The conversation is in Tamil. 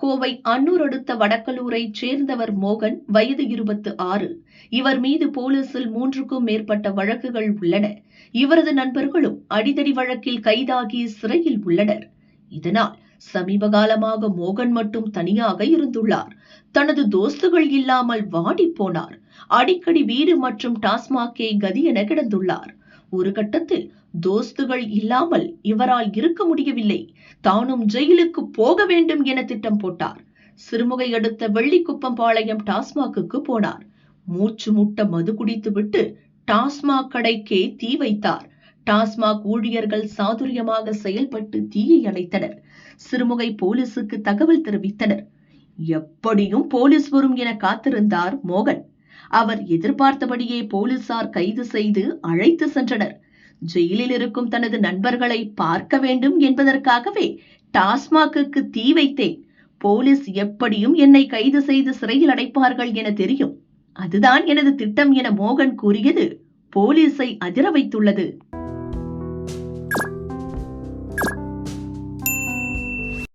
கோவை அன்னூர் அடுத்த வடக்கலூரைச் சேர்ந்தவர் மோகன், வயது 26. இவர் மீது போலீசில் 3க்கும் மேற்பட்ட வழக்குகள் உள்ளன. இவரது நண்பர்களும் அடிதடி வழக்கில் கைதாகி சிறையில் உள்ளனர். இதனால் சமீப காலமாக மோகன் மட்டும் தனியாக இருந்துள்ளார். தனது தோஸ்துகள் இல்லாமல் வாடி போனார். அடிக்கடி வீடு மற்றும் டாஸ்மாகே கதி என கிடந்துள்ளார். ஒரு கட்டத்தில் தோஸ்துகள் இல்லாமல் இவரால் இருக்க முடியவில்லை. தானும் ஜெயிலுக்கு போக வேண்டும் என திட்டம் போட்டார். சிறுமுகை அடுத்த வெள்ளிக்குப்பம்பாளையம் டாஸ்மாகுக்கு போனார். மூச்சு முட்ட மது குடித்துவிட்டு டாஸ்மாக் கடைக்கே தீ வைத்தார். டாஸ்மாக் ஊழியர்கள் சாதுரியமாக செயல்பட்டு தீயை அணைத்தனர். சிறுமுகை போலீசுக்கு தகவல் தெரிவித்தனர். எப்படியும் போலீஸ் வரும் என காத்திருந்தார் மோகன். அவர் எதிர்பார்த்தபடியே போலீசார் கைது செய்து அழைத்து சென்றனர். ஜெயிலில் இருக்கும் தனது நண்பர்களை பார்க்க வேண்டும் என்பதற்காகவே டாஸ்மாகுக்கு தீ வைத்தேன். போலீஸ் எப்படியும் என்னை கைது செய்து சிறையில் அடைப்பார்கள் என தெரியும். அதுதான் எனது திட்டம் என மோகன் கூறியது போலீசை அதிர வைத்துள்ளது.